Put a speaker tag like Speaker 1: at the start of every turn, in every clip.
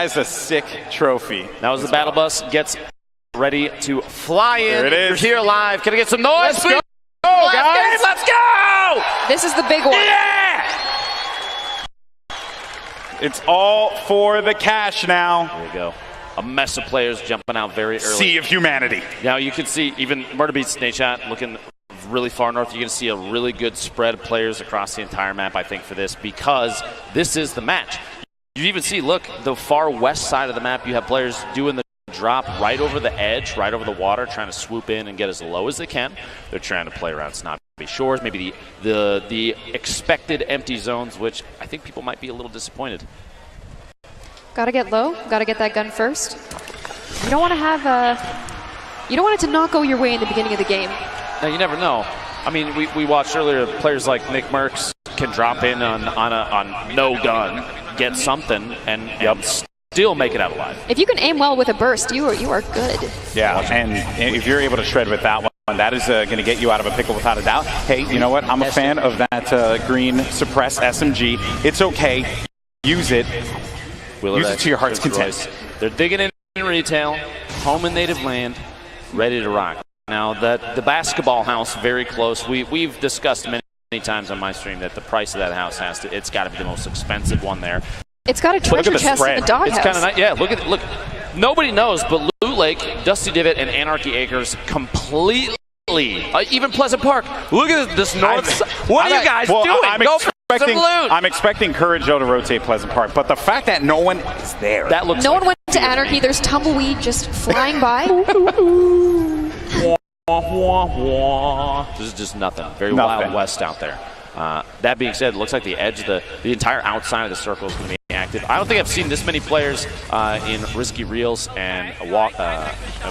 Speaker 1: That is a sick trophy.
Speaker 2: That was the battle bus. Gets ready to fly in.
Speaker 1: There it is.
Speaker 2: You're here live. Can I get some noise?
Speaker 1: Let's go, guys.
Speaker 2: Let's go!
Speaker 3: This is the big one.
Speaker 2: Yeah!
Speaker 1: It's all for the cash now.
Speaker 2: There we go. A mess of players jumping out very early.
Speaker 1: Sea of humanity. Now
Speaker 2: you can see even Murder Beats Nate Shot looking really far north. You're going to see a really good spread of players across the entire map, I think, for this, because this is the match. You even see, look, the far west side of the map, you have players doing the drop right over the edge, right over the water, trying to swoop in and get as low as they can. They're trying to play around Snobby Shores, maybe the expected empty zones, which I think people might be a little disappointed.
Speaker 3: Gotta get low. Gotta get that gun first. You don't want to have you don't want it to not go your way in the beginning of the game.
Speaker 2: Now, you never know. I mean, we watched earlier players like Nick Merckx can drop in on no gun, get something, and still make it out alive.
Speaker 3: If you can aim well with a burst, you are good.
Speaker 1: Yeah, and if you're able to shred with that one, that is going to get you out of a pickle without a doubt. Hey, you know what? I'm a fan of that green suppress SMG. It's okay. Use it. Use it to your heart's content.
Speaker 2: They're digging in retail, home and native land, ready to rock. Now, the basketball house, very close. We've discussed many times on my stream that the price of that house it's got to be the most expensive one there.
Speaker 3: It's got a treasure chest in the doghouse.
Speaker 2: It's kind of nice. Yeah, look. Nobody knows, but Loot Lake, Dusty Divot, and Anarchy Acres completely. Even Pleasant Park. Look at this north side. What are you guys doing? Go for some loot.
Speaker 1: I'm expecting Courage Joe to rotate Pleasant Park, but the fact that no one is there.
Speaker 2: That looks.
Speaker 3: No one went to Anarchy. There's tumbleweed just flying by.
Speaker 2: This is just nothing. Very Wild West out there. That being said, it looks like the edge, the entire outside of the circle is going to be active. I don't think I've seen this many players in Risky Reels and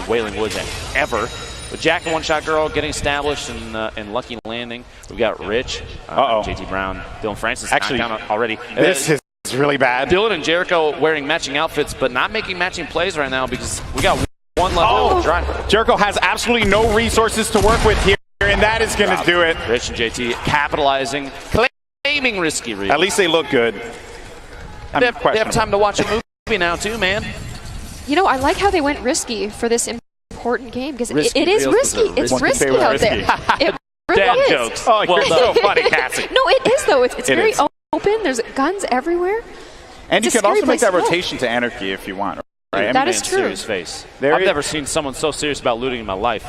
Speaker 2: Wailing Woods ever. But Jack and One Shot Girl getting established in Lucky Landing. We've got Rich, JT Brown, Dylan Francis
Speaker 1: actually
Speaker 2: already.
Speaker 1: This is really bad.
Speaker 2: Dylan and Jericho wearing matching outfits, but not making matching plays right now because we got one left.
Speaker 1: Jericho has absolutely no resources to work with here, and that is going to do it.
Speaker 2: Rich and JT capitalizing, claiming Risky Reels.
Speaker 1: At least they look good.
Speaker 2: They have time to watch a movie now too, man.
Speaker 3: You know, I like how they went risky for this important game because it is risky. It's risky out there. It really is.
Speaker 2: Jokes.
Speaker 1: Oh, you're so funny, Cassie.
Speaker 3: No, it is though. It's very open. There's guns everywhere.
Speaker 1: And you can also make that rotation to Anarchy if you want. Right?
Speaker 3: That is true.
Speaker 2: Serious face. I've never seen someone so serious about looting in my life.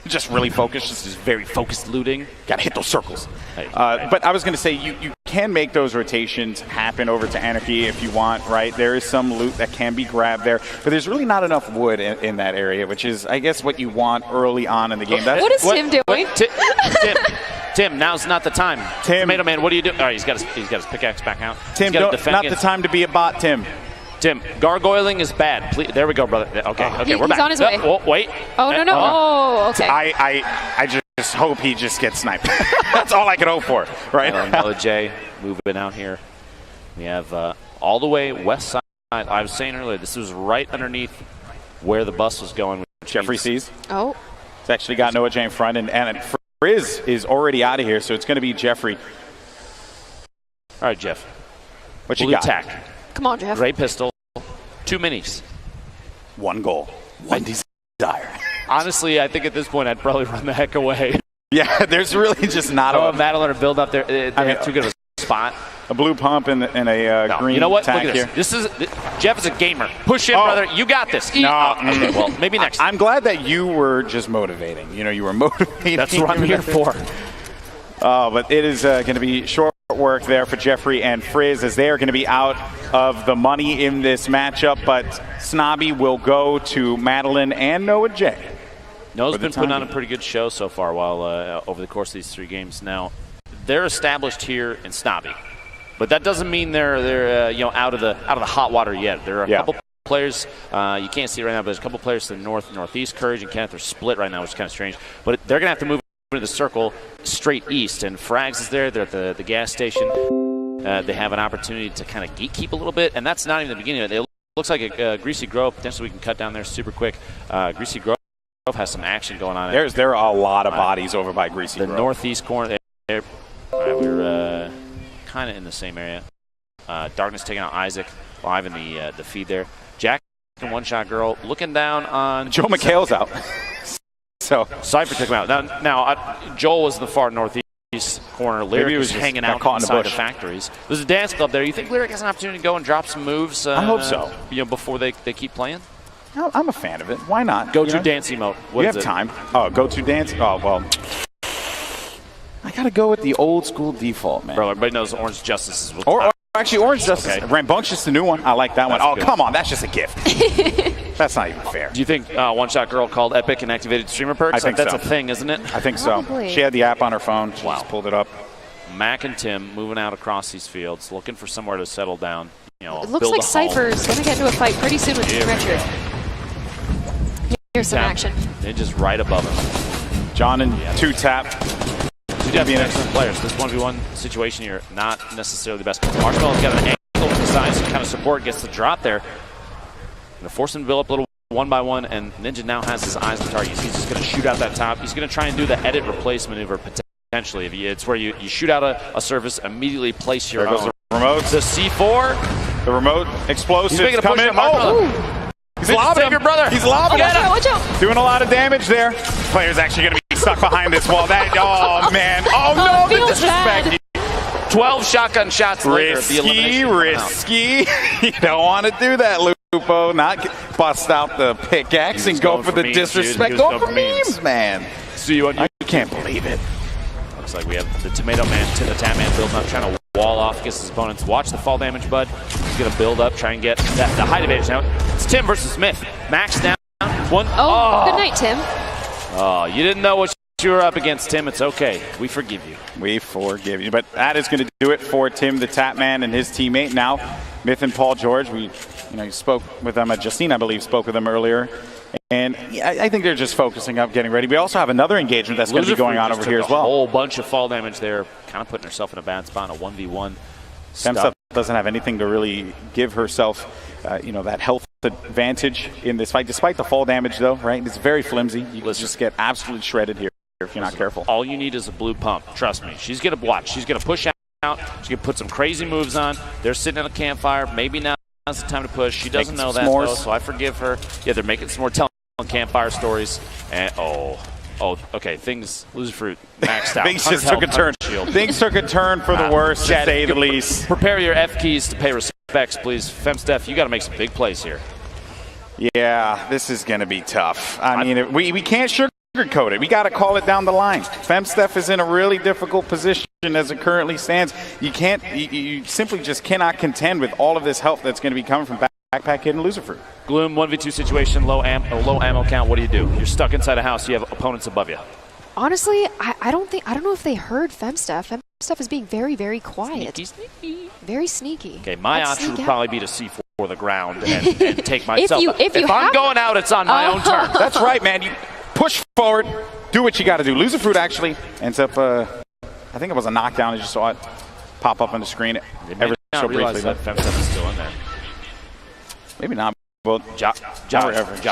Speaker 1: Just really focused.
Speaker 2: Just very focused looting.
Speaker 1: Got to hit those circles. But I was going to say, you can make those rotations happen over to Anarchy if you want, right? There is some loot that can be grabbed there, but there's really not enough wood in that area, which is, I guess, what you want early on in the game.
Speaker 3: What is Tim doing?
Speaker 2: Tim, now's not the time. Tomato Man, what are you doing? All right, he's got his pickaxe back out.
Speaker 1: Tim, not the time to be a bot, Tim.
Speaker 2: Tim, gargoyling is bad. Please, there we go, brother. Okay, we're back.
Speaker 3: He's on his way.
Speaker 2: Oh, wait.
Speaker 3: Oh, no. Oh, okay.
Speaker 1: I just hope he just gets sniped. That's all I can hope for, right?
Speaker 2: Mellow J moving out here. We have all the way west side. I was saying earlier, this was right underneath where the bus was going.
Speaker 1: Jeffrey sees.
Speaker 3: Oh.
Speaker 1: It's actually got Noah J in front, and Frizz is already out of here, so it's going to be Jeffrey.
Speaker 2: All right, Jeff.
Speaker 1: What you got?
Speaker 2: Attack.
Speaker 3: Come on, Jeff.
Speaker 2: Gray pistol, 2 minis.
Speaker 1: 1 goal, 1 desire.
Speaker 2: Honestly, I think at this point I'd probably run the heck away.
Speaker 1: Yeah, there's really just not a
Speaker 2: Madeline or build up there. They have too good of a spot.
Speaker 1: A blue pump and a green.
Speaker 2: You know what?
Speaker 1: Look
Speaker 2: at this. Jeff is a gamer. Push in, brother. You got this. Okay, well, maybe next time.
Speaker 1: I'm glad that you were just motivating. You were motivating.
Speaker 2: That's what I'm here for.
Speaker 1: But it is going to be short work there for Jeffrey and Frizz as they are going to be out of the money in this matchup, but Snobby will go to Madeline and Noah J.
Speaker 2: Noah's been putting on a pretty good show so far while over the course of these 3 games. Now, they're established here in Snobby, but that doesn't mean they're out of the hot water yet. There are a couple players you can't see it right now, but there's a couple players to the north, northeast. Courage and Kenneth are split right now, which is kind of strange, but they're going to have to move into the circle straight east, and Frags is there. They're at the gas station. They have an opportunity to kind of gatekeep a little bit, and that's not even the beginning of it. It looks like a Greasy Grove. Potentially we can cut down there super quick. Greasy Grove has some action going on.
Speaker 1: There are a lot of bodies over by Greasy Grove.
Speaker 2: The northeast corner. We're kind of in the same area. Darkness taking out Isaac 5 in the feed there. Jack and One-Shot Girl looking down on
Speaker 1: Joe McHale's out. So
Speaker 2: Cypher took him out. Now Joel was in the far northeast corner. Lyric was hanging out inside the factories. There's a dance club there. You think Lyric has an opportunity to go and drop some moves?
Speaker 1: I hope so.
Speaker 2: Before they keep playing.
Speaker 1: I'm a fan of it. Why not?
Speaker 2: Go-to dance emote.
Speaker 1: We have time. Oh, go-to dance? Oh, well. I got to go with the old school default, man.
Speaker 2: Bro, everybody knows Orange Justice is
Speaker 1: Or actually, Orange Justice. Okay. Rambunctious, the new one. I like that one. Oh, come on. That's just a gift. That's not even fair.
Speaker 2: Do you think One-Shot Girl called Epic and activated streamer perks?
Speaker 1: I think
Speaker 2: that's
Speaker 1: so.
Speaker 2: a thing, isn't it?
Speaker 1: I think so. She had the app on her phone. She just pulled it up.
Speaker 2: Mac and Tim moving out across these fields, looking for somewhere to settle down.
Speaker 3: It looks like Cypher's going to get into a fight pretty soon with Team Richard. Here's some action.
Speaker 2: They're just right above him.
Speaker 1: John and 2-tap.
Speaker 2: Two definitely excellent players. This 1v1 situation here, not necessarily the best. Marshmallow's got an angle to the sides to kind of support, gets the drop there. Going to force him to build up a little one by one, and Ninja now has his eyes on target. He's just going to shoot out that top. He's going to try and do the edit replace maneuver potentially. It's where you shoot out a surface, immediately place your
Speaker 1: own. The remote.
Speaker 2: The C4.
Speaker 1: The remote explosive.
Speaker 2: He's coming in.
Speaker 1: He's lobbing him.
Speaker 2: Your brother.
Speaker 1: He's lobbing him.
Speaker 3: Watch out.
Speaker 1: Doing a lot of damage there. Player's actually going to be stuck behind this wall. Oh, man. Oh, no. The disrespect.
Speaker 2: 12 shotgun shots later.
Speaker 1: Risky. You don't want to do that, Lupo. Not bust out the pickaxe and go for the disrespect. Go for memes, man.
Speaker 2: See you on YouTube.
Speaker 1: I can't believe it.
Speaker 2: Looks like we have the Tomato Man, the Tap Man building up, trying to wall off against his opponents. Watch the fall damage, bud. He's going to build up, try and get the height advantage. Now, it's Tim versus Smith. Max down. One.
Speaker 3: Oh, good night, Tim.
Speaker 2: Oh, you didn't know what you were up against, Tim. It's okay. We forgive you.
Speaker 1: We forgive you. But that is going to do it for Tim, the Tap Man, and his teammate. Now, Myth and Paul George, we spoke with them. Justine, I believe, spoke with them earlier. And I think they're just focusing up, getting ready. We also have another engagement that's going to be going on over here as well.
Speaker 2: A whole bunch of fall damage there, kind of putting herself in a bad spot in a 1v1.
Speaker 1: Femstuff doesn't have anything to really give herself, that health advantage in this fight. Despite the fall damage, though, right? It's very flimsy. You can just get absolutely shredded here if you're not careful.
Speaker 2: All you need is a blue pump. Trust me. She's going to watch. She's going to push out. She's going to put some crazy moves on. They're sitting at a campfire. Maybe now's the time to push. She doesn't know that, though, so I forgive her. Yeah, they're making some more campfire stories. And okay. Things lose fruit. Maxed out.
Speaker 1: Things just took a turn. Things took a turn for the worse, to say the least.
Speaker 2: Prepare your F keys to pay respects, please. Femsteph, you got to make some big plays here.
Speaker 1: Yeah, this is going to be tough. I mean, we can't sugarcoat it. We got to call it down the line. Femsteph is in a really difficult position as it currently stands. You simply just cannot contend with all of this help that's going to be coming from Backpack Kid and Loser Fruit.
Speaker 2: Gloom, 1v2 situation, low ammo count. What do? You're stuck inside a house. You have opponents above you.
Speaker 3: Honestly, I don't know if they heard Femsteph. Femsteph is being very, very quiet.
Speaker 2: Sneaky.
Speaker 3: Very sneaky.
Speaker 2: Okay, my option would probably be to C4 the ground and take myself. If I'm going out, it's on my own turn.
Speaker 1: That's right, man. You push forward, do what you got to do. Loser Fruit actually ends up, I think it was a knockdown. I just saw it pop up on the screen ever so briefly.
Speaker 2: That Femsteph is still in there.
Speaker 1: Maybe not. Well,
Speaker 2: Josh,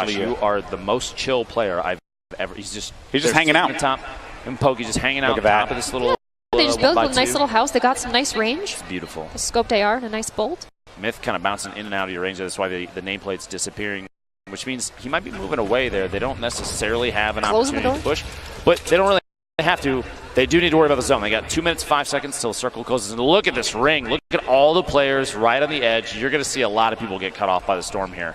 Speaker 2: you are the most chill player I've ever. He's just
Speaker 1: hanging out.
Speaker 2: Top, and Pokey just hanging out on top of this little.
Speaker 3: Yeah, they just built a nice little house. They got some nice range.
Speaker 2: It's beautiful.
Speaker 3: A scoped AR and a nice bolt.
Speaker 2: Myth kind of bouncing in and out of your range. That's why the nameplate's disappearing, which means he might be moving away there. They don't necessarily have an opportunity to push, but they don't really have to. They do need to worry about the zone. They got 2 minutes, 5 seconds till the circle closes. And look at this ring. Look at all the players right on the edge. You're going to see a lot of people get cut off by the storm here.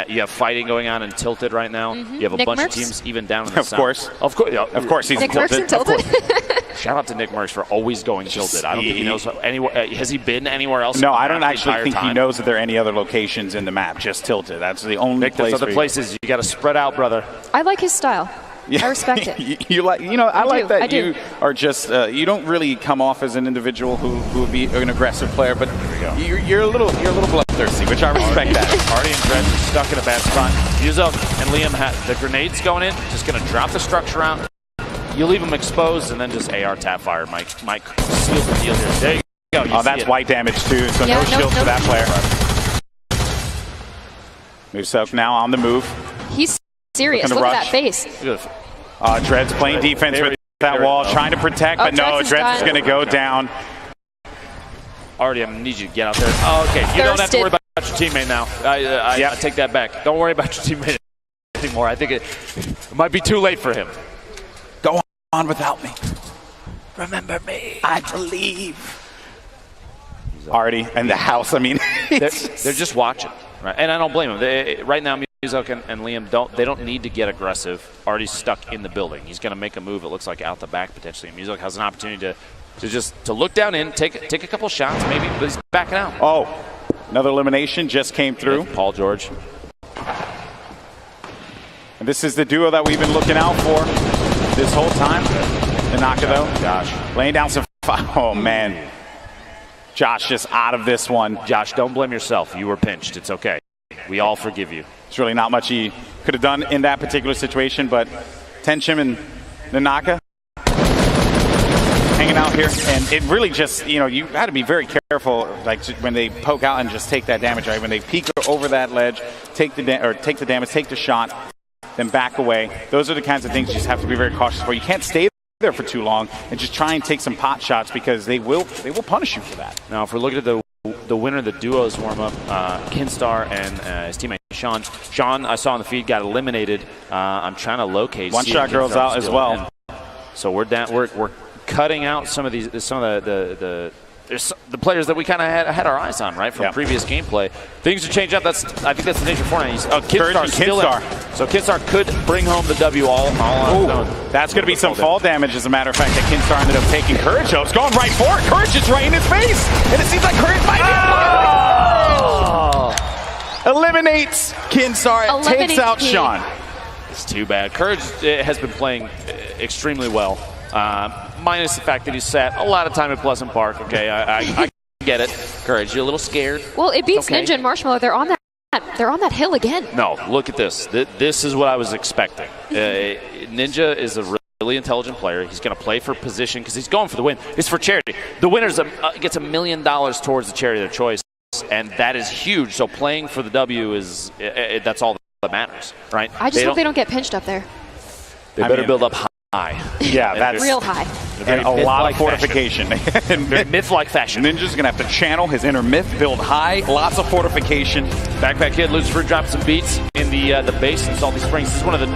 Speaker 2: You have fighting going on in Tilted right now. You have a bunch of teams even down in the south.
Speaker 1: Of course, he's
Speaker 3: Nick Merckx in Tilted.
Speaker 2: Shout out to Nick Merckx for always going Tilted. I don't think he knows anywhere. Has he been anywhere else?
Speaker 1: No, I don't actually think he knows that there are any other locations in the map. Just Tilted. That's the only place.
Speaker 2: There's other places. You got to spread out, brother.
Speaker 3: I like his style.
Speaker 1: Yeah.
Speaker 3: I respect it.
Speaker 1: I like that you are just you don't really come off as an individual who would be an aggressive player, but you're a little bloodthirsty, which I respect that.
Speaker 2: Party and Dredge are stuck in a bad spot. Yuzo and Liam had the grenades going in, just going to drop the structure out. You leave them exposed and then just AR tap fire. Mike seals the deal here. There you go.
Speaker 1: That's white damage too, so no shield for that player. Musok now on the move.
Speaker 3: He's serious. Look at that face.
Speaker 1: Dred's playing defense with that wall, trying to protect, but no, Dred's is going to go down.
Speaker 2: Already, I'm going to need you to get out there. Oh, okay. You don't have to worry about about your teammate now. I take that back. Don't worry about your teammate anymore. I think it might be too late for him.
Speaker 1: Go on without me.
Speaker 2: Remember me.
Speaker 1: I believe. Already in the house. I mean,
Speaker 2: they're just watching, right? And I don't blame them. Right now, Muzok and Liam don't need to get aggressive. Already stuck in the building. He's going to make a move. It looks like out the back potentially. And Muzok has an opportunity to look down in, take a couple shots maybe, but he's backing out.
Speaker 1: Oh, another elimination just came through.
Speaker 2: Paul George.
Speaker 1: And this is the duo that we've been looking out for this whole time. Nanaka though,
Speaker 2: Josh
Speaker 1: laying down some. Oh man. Josh just out of this one.
Speaker 2: Josh, don't blame yourself. You were pinched. It's okay. We all forgive you.
Speaker 1: There's really not much he could have done in that particular situation, but Tenchim and Nanaka hanging out here. And it really just, you got to be very careful, like when they poke out and just take that damage, right? When they peek over that ledge, take the damage, take the shot, then back away. Those are the kinds of things you just have to be very cautious for. You can't stay there for too long and just try and take some pot shots because they will punish you for that.
Speaker 2: Now, if we're looking at the winner of the duos warm up, Kinstar and his teammate Sean. Sean, I saw on the feed, got eliminated. I'm trying to locate.
Speaker 1: One shot girls out as well.
Speaker 2: So we're down. We're cutting out some of the players that we kind of had our eyes on, right, from previous gameplay. Things are changing up. I think that's the nature of Fortnite. Kinstar's still in. So Kinstar could bring home the W all on his own.
Speaker 1: That's going to be some fall damage, as a matter of fact, that Kinstar ended up taking. Courage, though, is going right for it. Courage is right in his face. And it seems like Courage might be eliminates Kinstar. Takes out Sean.
Speaker 2: It's too bad. Courage has been playing extremely well. Minus the fact that he sat a lot of time at Pleasant Park. Okay, I get it. Courage, you're a little scared.
Speaker 3: Well, it beats Ninja and Marshmallow. They're on that hill again.
Speaker 2: No, look at this. This is what I was expecting. Ninja is a really intelligent player. He's going to play for position because he's going for the win. It's for charity. The winner gets $1 million towards the charity of their choice, and that is huge. So playing for the W that's all that matters, right?
Speaker 3: I just hope they don't get pinched up there.
Speaker 2: They better build up high.
Speaker 1: Yeah, that's
Speaker 3: real high.
Speaker 1: And a lot of fortification.
Speaker 2: Myth-like fashion.
Speaker 1: Ninja's going to have to channel his inner myth, build high, lots of fortification.
Speaker 2: Backpack Kid, Lucifer dropped some beats in the base in Salty Springs. This is one of the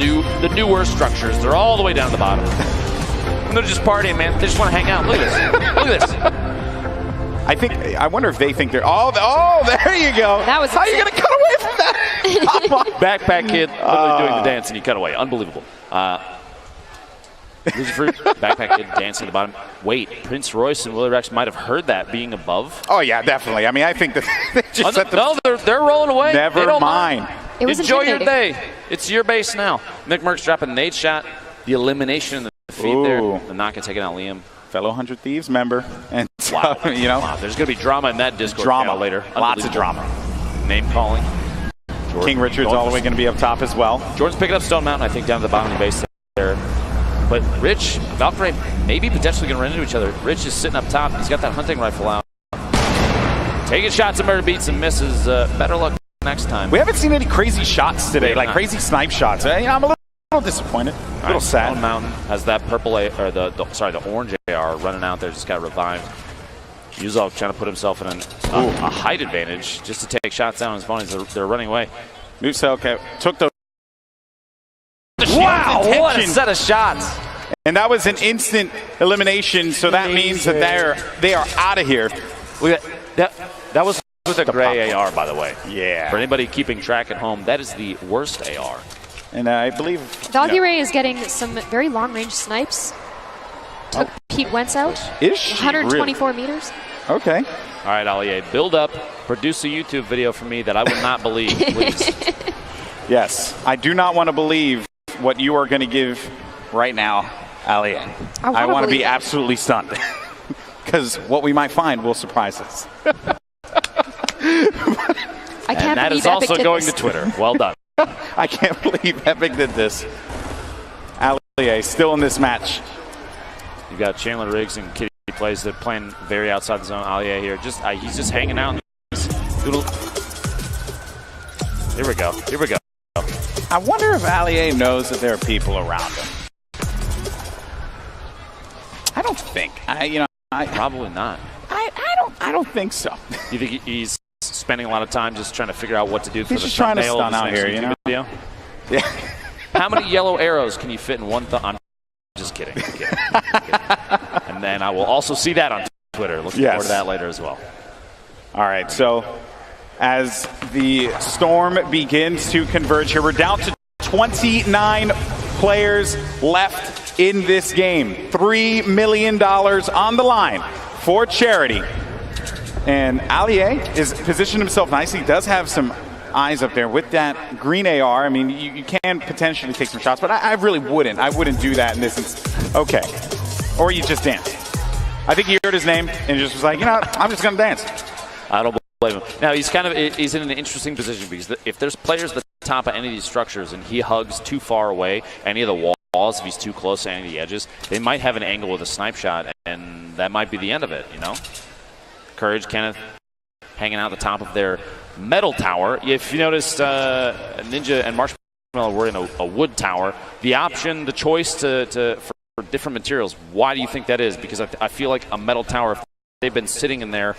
Speaker 2: newer structures. They're all the way down to the bottom. And they're just partying, man. They just want to hang out. Look at this. Look at this.
Speaker 1: I wonder if they think they're. Oh, there you go.
Speaker 3: That was.
Speaker 1: How are you going to cut away from that?
Speaker 2: Backpack Kid literally doing the dance, and you cut away. Unbelievable. Lucifer, Backpack Kid dancing at the bottom. Wait, Prince Royce and Willie Rex might have heard that being above.
Speaker 1: Oh yeah, definitely. I mean, I think that they just set them.
Speaker 2: No, they're rolling away.
Speaker 1: Never mind.
Speaker 3: It was
Speaker 2: Enjoy your day. It's your base now. Nick Merckx dropping an nade shot. The elimination in the feed there. The Naka taking out Liam.
Speaker 1: Fellow 100 Thieves member. And
Speaker 2: wow. Wow, there's going to be drama in that Discord channel later.
Speaker 1: Lots of drama.
Speaker 2: Name calling.
Speaker 1: King Richard's all the way going to be up top as well.
Speaker 2: Jordan's picking up Stone Mountain, I think, down to the bottom of the base there. But Rich, Valkyrie, maybe potentially going to run into each other. Rich is sitting up top. He's got that hunting rifle out. Taking shots at murder beats and misses. Better luck next time.
Speaker 1: We haven't seen any crazy shots today, like crazy snipe shots. I'm a little disappointed. A little sad.
Speaker 2: Stone Mountain has that purple the orange AR running out there. Just got revived. Yuzov trying to put himself in a height advantage just to take shots down on his opponents. They're running away.
Speaker 1: Nuselka took the.
Speaker 2: Wow, what a set of shots.
Speaker 1: And that was an instant elimination, so that means that they are out of here.
Speaker 2: That was with a gray AR, by the way.
Speaker 1: Yeah.
Speaker 2: For anybody keeping track at home, that is the worst AR.
Speaker 1: And I believe
Speaker 3: Valkyrie is getting some very long-range snipes. Took Pete Wentz out.
Speaker 1: Is she
Speaker 3: 124
Speaker 1: really?
Speaker 3: meters.
Speaker 1: Okay.
Speaker 2: All right, Allier, build up. Produce a YouTube video for me that I will not believe, please.
Speaker 1: Yes. I do not want to believe what you are going to give right now, Allier. I want to be absolutely stunned. Because what we might find will surprise us.
Speaker 3: I can't
Speaker 2: and that
Speaker 3: believe
Speaker 2: is also
Speaker 3: Epic
Speaker 2: going
Speaker 3: did
Speaker 2: to Twitter. Well done.
Speaker 1: I can't believe Epic did this. Allier still in this match.
Speaker 2: You got Chandler Riggs and Kitty plays that playing very outside the zone. Allier here, he's just hanging out. Here we go. Here we go.
Speaker 1: I wonder if Allier knows that there are people around him. I don't think.
Speaker 2: Probably not.
Speaker 1: I don't think so.
Speaker 2: You think he's spending a lot of time just trying to figure out what to do for the
Speaker 1: just trying to
Speaker 2: thumbnail
Speaker 1: stun
Speaker 2: of
Speaker 1: out
Speaker 2: this
Speaker 1: here,
Speaker 2: next
Speaker 1: you know?
Speaker 2: video.
Speaker 1: Yeah.
Speaker 2: How many yellow arrows can you fit in one thumb? I'm just kidding. I'm kidding. And then I will also see that on Twitter. Looking forward to that later as well.
Speaker 1: All right, so as the storm begins to converge here, we're down to 29 players left in this game. $3 million on the line for charity. And Allier is positioned himself nicely. He does have some eyes up there with that green AR. I mean, you can potentially take some shots, but I really wouldn't. I wouldn't do that in this instance. Okay. Or you just dance. I think he heard his name and just was like, you know, I'm just going to dance.
Speaker 2: I don't blame him. Now, he's in an interesting position because if there's players at the top of any of these structures and he hugs too far away, any of the walls, if he's too close to any of the edges, they might have an angle with a snipe shot, and that might be the end of it, you know? Courage, Kenneth, hanging out at the top of their metal tower. If you noticed, Ninja and Marshmallow were in a wood tower. The option, the choice for different materials, why do you think that is? Because I feel like a metal tower, if they've been sitting in there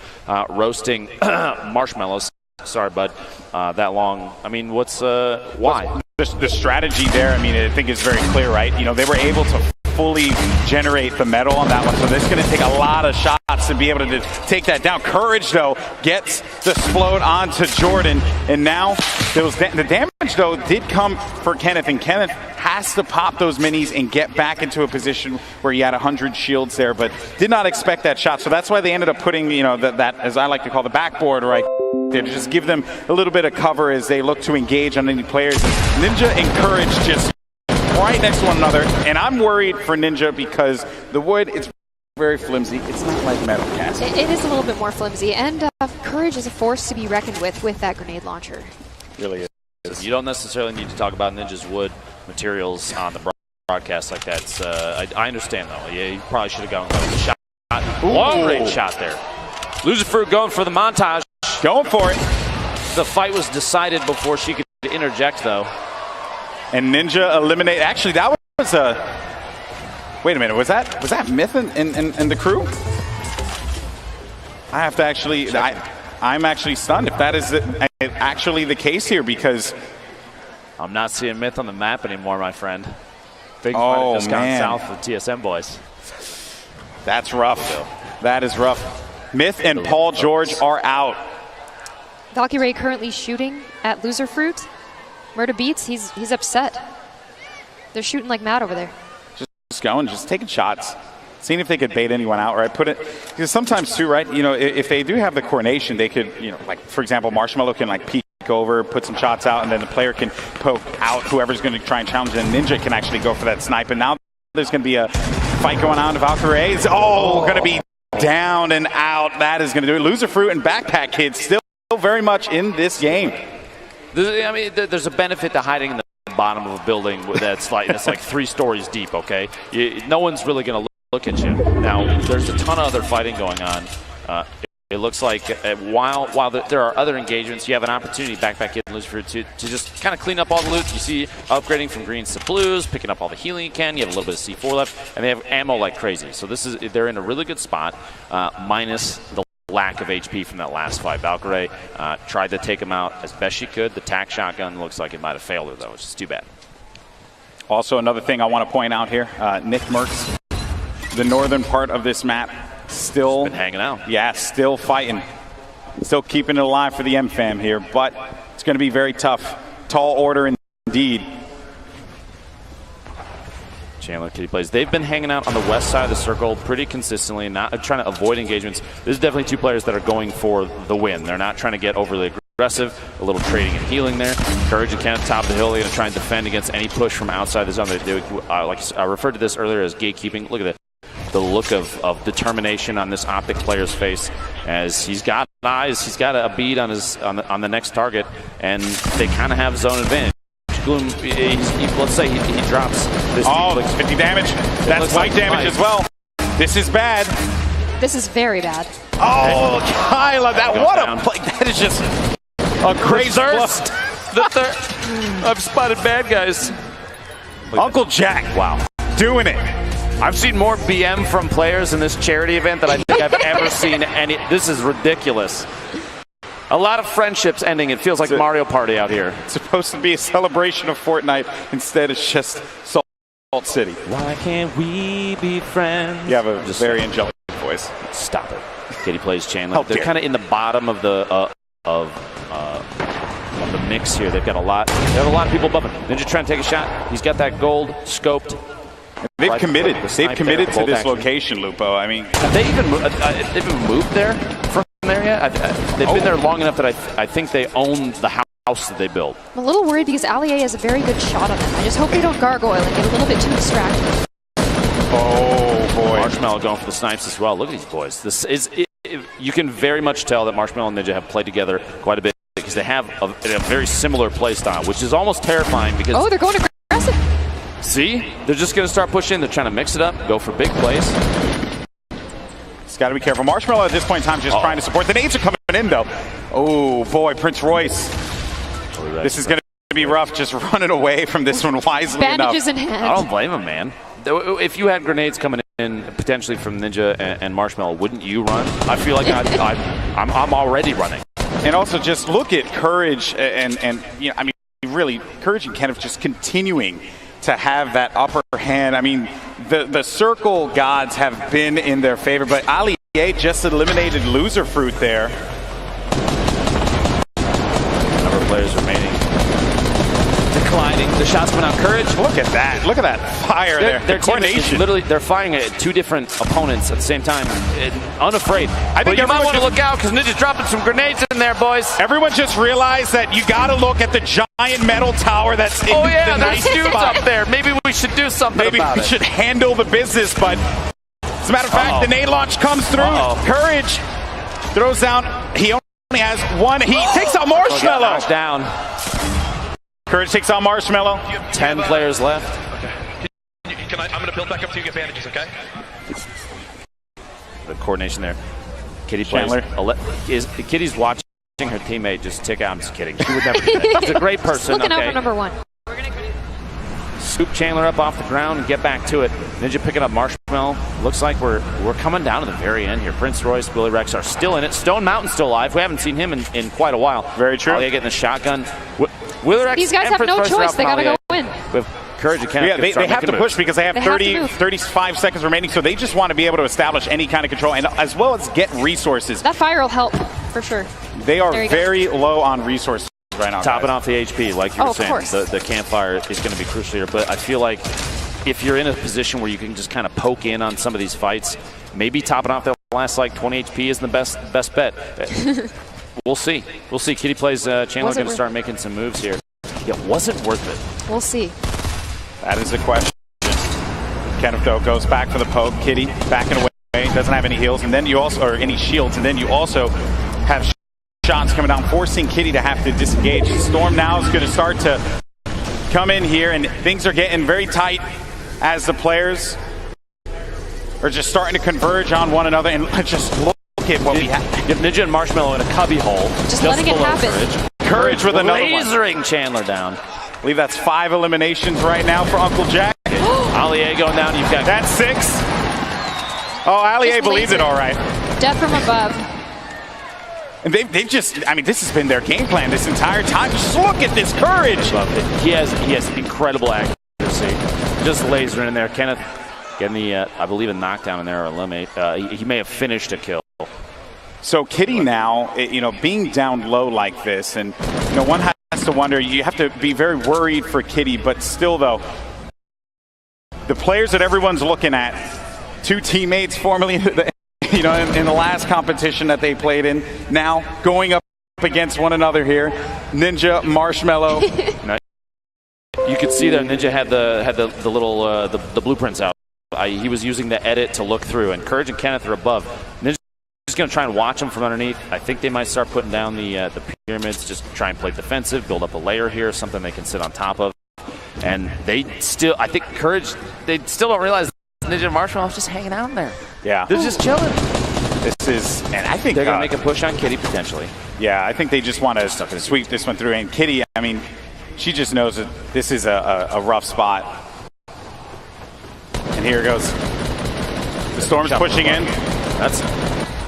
Speaker 2: roasting marshmallows, sorry, bud, that long. I mean, why?
Speaker 1: The strategy there, I mean, I think is very clear, right? You know, they were able to fully generate the metal on that one, so this is going to take a lot of shots to be able to take that down. Courage, though, gets the explode onto Jordan, and now the damage, though, did come for Kenneth, and Kenneth has to pop those minis and get back into a position where he had 100 shields there, but did not expect that shot, so that's why they ended up putting, you know, that as I like to call the backboard right there, to just give them a little bit of cover as they look to engage on any players. And Ninja and Courage just right next to one another, and I'm worried for Ninja because the wood, it's very flimsy. It's not like metal cast.
Speaker 3: It is a little bit more flimsy, and Courage is a force to be reckoned with that grenade launcher.
Speaker 1: Really is.
Speaker 2: You don't necessarily need to talk about Ninja's wood materials on the broadcast like that. It's, I understand, though. Yeah, you probably should have gone with a shot. Long-range shot there. Loser Fruit going for the montage.
Speaker 1: Going for it.
Speaker 2: The fight was decided before she could interject, though.
Speaker 1: And Ninja eliminate. Actually, that was a. Wait a minute. Was that Myth and the crew? I have to actually. I'm actually stunned if that is actually the case here, because
Speaker 2: I'm not seeing Myth on the map anymore, my friend. Things might have just gone south with TSM boys.
Speaker 1: That's rough. That is rough. Myth and Paul George are out.
Speaker 3: Valkyrie currently shooting at Loser Fruit. Murda Beats, he's upset. They're shooting like mad over there.
Speaker 1: Just going, just taking shots. Seeing if they could bait anyone out, right? Put it, because sometimes too, right? You know, if they do have the coordination, they could, you know, like for example, Marshmallow can like peek over, put some shots out, and then the player can poke out whoever's going to try and challenge, and Ninja can actually go for that snipe. And now there's going to be a fight going on. Valkyrie is going to be down and out. That is going to do it. Loser Fruit and Backpack Kid still very much in this game.
Speaker 2: I mean, there's a benefit to hiding in the bottom of a building that's like 3 stories deep, okay? No one's really going to look at you. Now, there's a ton of other fighting going on. It looks like while there are other engagements, you have an opportunity, Backpack Kid and Loser Fruit, to just kind of clean up all the loot. You see upgrading from greens to blues, picking up all the healing you can. You have a little bit of C4 left, and they have ammo like crazy. So they're in a really good spot, minus the lack of HP from that last fight. Valkyrie tried to take him out as best she could. The tac shotgun looks like it might have failed her, though, which is too bad.
Speaker 1: Also, another thing I want to point out here, Nick Merckx, the northern part of this map, still
Speaker 2: been hanging out.
Speaker 1: Yeah, still fighting. Still keeping it alive for the M-Fam here, but it's going to be very tough. Tall order indeed.
Speaker 2: Chandler Kitty plays. They've been hanging out on the west side of the circle pretty consistently, not trying to avoid engagements. This is definitely 2 players that are going for the win. They're not trying to get overly aggressive. A little trading and healing there. Courage and Kenneth top of the hill. They're going to try and defend against any push from outside the zone. They do, like I referred to this earlier as gatekeeping. Look at the look of determination on this Optic player's face, as he's got eyes. He's got a bead on on the next target, and they kind of have zone advantage. Gloom, let's say he drops this.
Speaker 1: Oh, 50 damage. That's light damage as well. This is bad.
Speaker 3: This is very bad.
Speaker 1: Oh, Kyla, what a play. That is just a crazy
Speaker 2: thirst. The third. I've spotted bad guys.
Speaker 1: Uncle Jack, wow, doing it.
Speaker 2: I've seen more BM from players in this charity event than I think I've ever seen any. This is ridiculous. A lot of friendships ending. It feels like Mario Party out here.
Speaker 1: It's supposed to be a celebration of Fortnite. Instead, it's just Salt City.
Speaker 2: Why can't we be friends?
Speaker 1: You have a very angelic voice.
Speaker 2: Stop it. Kitty plays Chandler. They're kind of in the bottom of the mix here. They've got a lot. They have a lot of people above him. Ninja trying to take a shot. He's got that gold scoped.
Speaker 1: They've committed. They've committed to this location, Lupo. I mean,
Speaker 2: have they even moved there from there yet? They've been there long enough that I think they own the house that they built.
Speaker 3: I'm a little worried because Allier has a very good shot on them. I just hope they don't gargoyle and get a little bit too distracted.
Speaker 1: Oh boy!
Speaker 2: Marshmallow going for the snipes as well. Look at these boys. This is. You can very much tell that Marshmallow and Ninja have played together quite a bit because they have a very similar play style, which is almost terrifying because...
Speaker 3: Oh, they're going aggressive.
Speaker 2: See? They're just going to start pushing. They're trying to mix it up, go for big plays.
Speaker 1: It's got to be careful. Marshmallow at this point in time just trying to support. The nades are coming in, though. Oh, boy, Prince Royce. This is going to be rough, just running away from this one wisely
Speaker 3: Bandages
Speaker 1: enough.
Speaker 3: in hand.
Speaker 2: I don't blame him, man. If you had grenades coming in potentially from Ninja and Marshmallow, wouldn't you run? I feel like I'm already running.
Speaker 1: And also just look at Courage and you know, I mean, really, Courage and Kenneth just continuing to have that upper hand. I mean, the circle gods have been in their favor, but Allier just eliminated loser fruit there.
Speaker 2: Number of players remaining. Declining. The shots coming out. Courage.
Speaker 1: Look at that. Look at that fire there.
Speaker 2: Their coordination. Literally, they're firing at two different opponents at the same time. Unafraid. I think you might want to look out because Ninja's dropping some grenades in there, boys.
Speaker 1: Everyone just realized that you got to look at the giant metal tower that's in the nice
Speaker 2: dudes up there. Maybe we should do something about it.
Speaker 1: Maybe we should handle the business, but as a matter of fact, the nade launch comes through. Courage throws down. He only has one. He takes out Marshmallow.
Speaker 2: Knocked down.
Speaker 1: Courage takes out Marshmallow.
Speaker 2: 10 players left.
Speaker 4: Okay. I'm going to build back up to you, get bandages, okay?
Speaker 2: The coordination there. Kitty plays. Kitty's watching her teammate just tick out. I'm just kidding. She would never do that. She's a great person.
Speaker 3: Looking out for number one.
Speaker 2: Scoop Chandler up off the ground and get back to it. Ninja picking up Marshmallow. Looks like we're coming down to the very end here. Prince Royce, Willie Rex are still in it. Stone Mountain's still alive. We haven't seen him in quite a while.
Speaker 1: Very true.
Speaker 2: Allier getting the shotgun.
Speaker 3: These guys have no choice. They got to go in.
Speaker 2: With Courage and Kenneth.
Speaker 1: Yeah, they have to push because they have 35 seconds remaining, so they just want to be able to establish any kind of control and as well as get resources.
Speaker 3: That fire will help, for sure.
Speaker 1: They are very low on resources right now.
Speaker 2: Topping off the HP, like you were saying.
Speaker 3: Of course.
Speaker 2: The campfire is going to be crucial here, but I feel like if you're in a position where you can just kind of poke in on some of these fights, maybe topping off the last like 20 HP is the best bet. We'll see. We'll see. Kitty plays Chandler going to start making some moves here. Yeah, was it worth it?
Speaker 3: We'll see.
Speaker 1: That is the question. Kenneth, though, goes back for the poke. Kitty backing away. Doesn't have any heals, and then you also, or any shields, and then you also have shots coming down, forcing Kitty to have to disengage. Storm now is going to start to come in here, and things are getting very tight as the players are just starting to converge on one another. And just look at what we have.
Speaker 2: You have Ninja and Marshmallow in a cubby hole.
Speaker 3: Just letting it happen.
Speaker 1: Courage with another one.
Speaker 2: Lasering Chandler down.
Speaker 1: I believe that's 5 eliminations right now for Uncle Jack.
Speaker 2: Allier going down. You've got
Speaker 1: that's 6. Oh, Allier believes it all right.
Speaker 3: Death from above.
Speaker 1: And they've just, I mean, this has been their game plan this entire time. Just look at this Courage.
Speaker 2: He has incredible accuracy. Just lasering in there. Kenneth getting the, I believe, a knockdown in there or eliminate. He may have finished a kill.
Speaker 1: So Kitty now, you know, being down low like this, and you know, one has to wonder, you have to be very worried for Kitty, but still though, the players that everyone's looking at, 2 teammates formerly, you know, in the last competition that they played in, now going up against one another here, Ninja, Marshmallow.
Speaker 2: You could see that Ninja had the little the blueprints out. He was using the edit to look through, and Courage and Kenneth are above. Ninja's just going to try and watch them from underneath. I think they might start putting down the pyramids, just try and play defensive, build up a layer here, something they can sit on top of. And they still, I think Courage, they still don't realize Ninja and Marshmallow just hanging out in there.
Speaker 1: Yeah.
Speaker 2: They're just chilling.
Speaker 1: This is, and I think
Speaker 2: they're going to make a push on Kitty potentially.
Speaker 1: Yeah, I think they just want to sweep this one through. And Kitty, I mean, she just knows that this is a rough spot. And here it goes. The Storm's pushing in.
Speaker 2: That's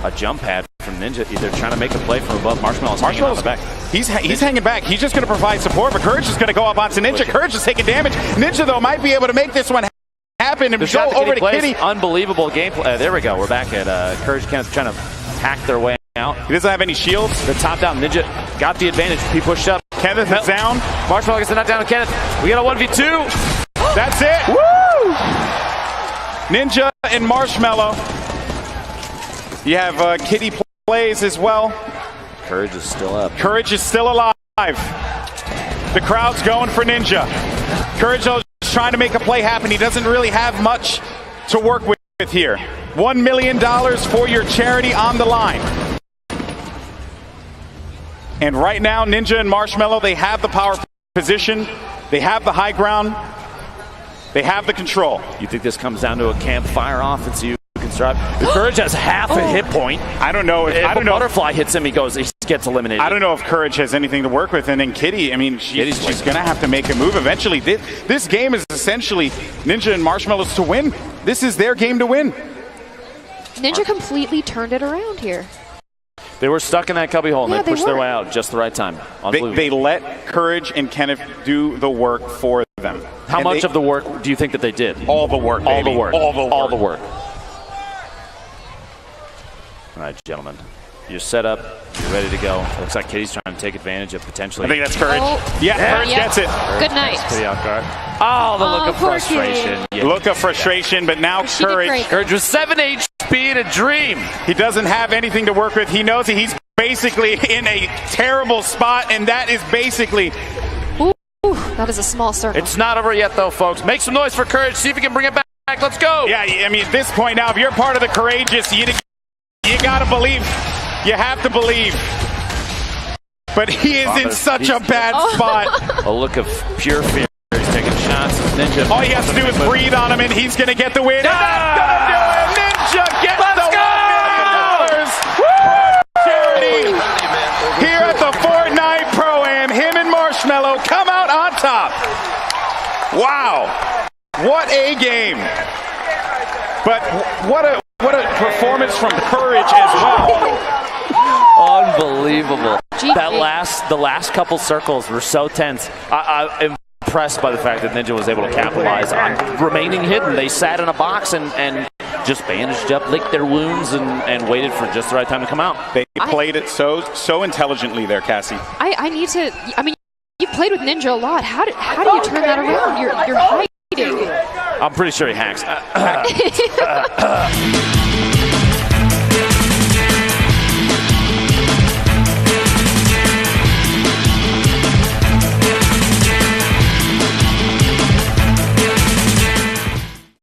Speaker 2: a jump pad from Ninja. They're trying to make a play from above. Marshmallow's hanging on the back.
Speaker 1: He's hanging back. He's just going to provide support, but Courage is going to go up onto Ninja. Courage is taking damage. Ninja, though, might be able to make this one happen and go over to Kitty.
Speaker 2: Unbelievable gameplay. There we go. We're back at Courage Kenneth trying to hack their way out.
Speaker 1: He doesn't have any shields.
Speaker 2: The top down Ninja got the advantage. He pushed up.
Speaker 1: Kenneth is down.
Speaker 2: Marshmallow gets the knockdown on Kenneth. We got a 1v2.
Speaker 1: That's it.
Speaker 2: Woo!
Speaker 1: Ninja and Marshmallow. You have Kitty plays as well.
Speaker 2: Courage is still up.
Speaker 1: Courage is still alive. The crowd's going for Ninja. Courage is trying to make a play happen. He doesn't really have much to work with here. $1 million for your charity on the line. And right now, Ninja and Marshmallow, they have the power position. They have the high ground. They have the control.
Speaker 2: You think this comes down to a campfire offense? You can strive. Courage has half a hit point.
Speaker 1: I don't know if
Speaker 2: Butterfly hits him, he gets eliminated.
Speaker 1: I don't know if Courage has anything to work with. And then Kitty, I mean, she's going to have to make a move eventually. This game is essentially Ninja and Marshmallows to win. This is their game to win.
Speaker 3: Ninja completely turned it around here.
Speaker 2: They were stuck in that cubby hole, and they pushed their way out just the right time.
Speaker 1: They let Courage and Kenneth do the work for them.
Speaker 2: How much of the work do you think that they did?
Speaker 1: All the work,
Speaker 2: All
Speaker 1: baby.
Speaker 2: the work.
Speaker 1: All the work.
Speaker 2: All the work. All right, gentlemen. You're set up. You're ready to go. Looks like Kitty's trying to take advantage of potentially.
Speaker 1: I think that's Courage.
Speaker 3: Oh.
Speaker 1: Yeah, Courage gets it.
Speaker 3: Good night.
Speaker 2: Kitty off guard. Oh, the look of frustration.
Speaker 1: Yeah. Look of frustration, but now
Speaker 2: Courage with 7 HP and a dream.
Speaker 1: He doesn't have anything to work with. He knows he's basically in a terrible spot, and that is basically.
Speaker 3: Ooh, that is a small circle.
Speaker 2: It's not over yet, though, folks. Make some noise for Courage. See if we can bring it back. Let's go.
Speaker 1: Yeah, I mean, at this point now, if you're part of the courageous, you got to believe. You have to believe. But he is in such a bad spot.
Speaker 2: A look of pure fear. He's taking shots. Ninja.
Speaker 1: All he has to do is breathe on him, and he's going to get the win. That's going to do it. Ninja gets the $1 million. Charity. Here at the Fortnite Pro-Am, him and Marshmallow come out on top. Wow. What a game. But what a performance from Courage as well.
Speaker 2: Unbelievable. The last couple circles were so tense. I'm impressed by the fact that Ninja was able to capitalize on remaining hidden. They sat in a box and just bandaged up, licked their wounds, and waited for just the right time to come out.
Speaker 1: They played it so intelligently there, Cassie.
Speaker 3: I need to. I mean, you've played with Ninja a lot. How do you turn that around? You're hiding.
Speaker 2: I'm pretty sure he hacks.